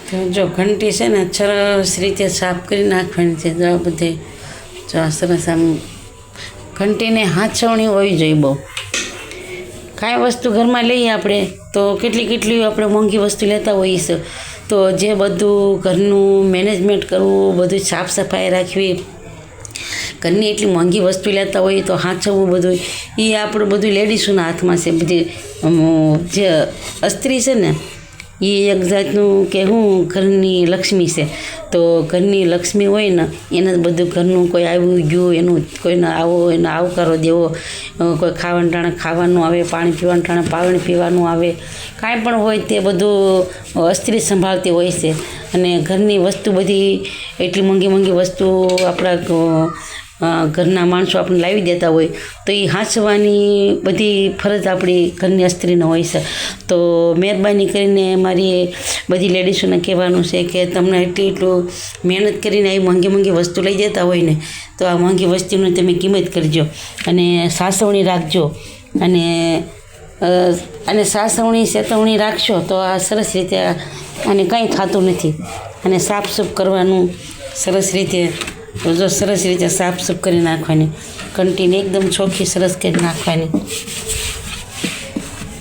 તો જો ઘંટી છે ને સરસ રીતે સાફ કરી નાખવાની છે. જો આ બધે જો આ સરસ આમ ઘંટીને હાથસવણી હોવી જોઈએ બહુ. કાંઈ વસ્તુ ઘરમાં લઈએ આપણે તો કેટલી આપણે મોંઘી વસ્તુ લેતા હોઈએ છીએ, તો જે બધું ઘરનું મેનેજમેન્ટ કરવું, બધું સાફ સફાઈ રાખવી, ઘરની એટલી મોંઘી વસ્તુ લેતા હોઈએ તો હાથસવવું બધું એ આપણું બધું લેડીસોના હાથમાં છે. બધી જે સ્ત્રી છે ને એ એક જાતનું કે હું ઘરની લક્ષ્મી છે. તો ઘરની લક્ષ્મી હોય ને એને બધું ઘરનું કોઈ આવ્યું ગયું એનું કોઈને એનો આવકારો દેવો, કોઈ ખાવાનું ટાણે ખાવાનું આવે, પાણી પીવાનું ટાણે પાણી પીવાનું આવે, કાંઈ પણ હોય તે બધું સ્ત્રી સંભાળતી હોય છે. અને ઘરની વસ્તુ બધી એટલી મોંઘી વસ્તુ આપણા ઘરના માણસો આપણને લાવી દેતા હોય તો એ હાંચવાની બધી ફરજ આપણી ઘરની સ્ત્રીને હોય છે. તો મહેરબાની કરીને મારી બધી લેડીસોને કહેવાનું છે કે તમને એટલું મહેનત કરીને આવી મોંઘી વસ્તુ લઈ દેતા હોય ને તો આ મોંઘી વસ્તુની તમે કિંમત કરજો અને સાચવણી રાખજો. અને સાચવણી સેતવણી રાખશો તો આ સરસ રીતે આને કંઈ થતું નથી. અને સાફસૂફ કરવાનું સરસ રીતે, તો જો સરસ રીતે સાફસૂફ કરી નાખવાની, ઘંટીને એકદમ ચોખ્ખી સરસ કરી નાખવાની.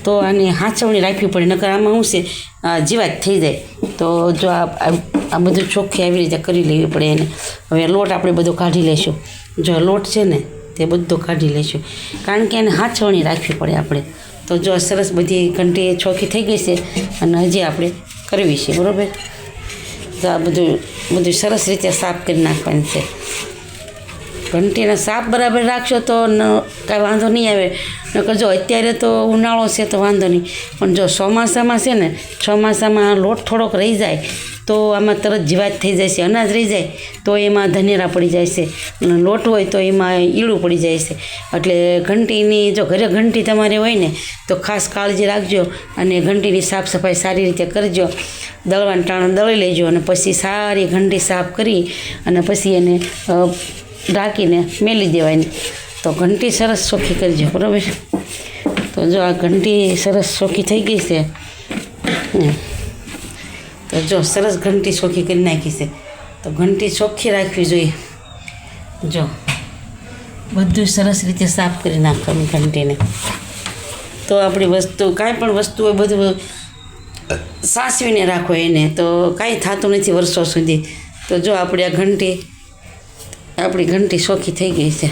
તો આની હાંચવણી રાખવી પડે, નકર આમાં શું છે જીવાત થઈ જાય. તો જો આ બધું ચોખ્ખી આવી રીતે કરી લેવી પડે એને. હવે લોટ આપણે બધો કાઢી લઈશું. જો લોટ છે ને તે બધો કાઢી લઈશું, કારણ કે એને હાંચવણી રાખવી પડે આપણે. તો જો સરસ બધી ઘંટી ચોખ્ખી થઈ ગઈ છે અને હજી આપણે કરવી છે, બરાબર. તો આ બધું સરસ રીતે સાફ કરી નાખવાની છે. ઘંટીને સાફ બરાબર રાખશો તો કાંઈ વાંધો નહીં આવે. નકર જો અત્યારે તો ઉનાળો છે તો વાંધો નહીં, પણ જો ચોમાસામાં છે ને, ચોમાસામાં લોટ થોડોક રહી જાય તો આમાં તરત જીવાત થઈ જાય છે. અનાજ રહી જાય તો એમાં ધનેરા પડી જાય છે, લોટ હોય તો એમાં ઈળું પડી જાય છે. એટલે ઘંટીની જો ઘરે ઘંટી તમારે હોય ને તો ખાસ કાળજી રાખજો અને ઘંટીની સાફ સફાઈ સારી રીતે કરજો. દળવાનું ટાણું દળી લેજો અને પછી સારી ઘંટી સાફ કરી અને પછી એને ઢાંકીને મેલી દેવાની. તો ઘંટી સરસ ચોખ્ખી કરજો, બરાબર. તો જો આ ઘંટી સરસ ચોખ્ખી થઈ ગઈ છે. તો જો સરસ ઘંટી ચોખ્ખી કરી નાખી છે. તો ઘંટી ચોખ્ખી રાખવી જોઈએ. જો બધું સરસ રીતે સાફ કરી નાખવાની ઘંટીને. તો આપણી વસ્તુ કાંઈ પણ વસ્તુ હોય બધું સાચવીને રાખો એને, તો કાંઈ થતું નથી વર્ષો સુધી. તો જો આપણી ઘંટી ચોખ્ખી થઈ ગઈ છે.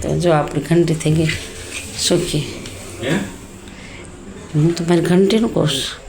તો જો આપણી ઘંટી થઈ ગઈ ચોખ્ખી. હું તો મારી ઘંટીનું કહું છું.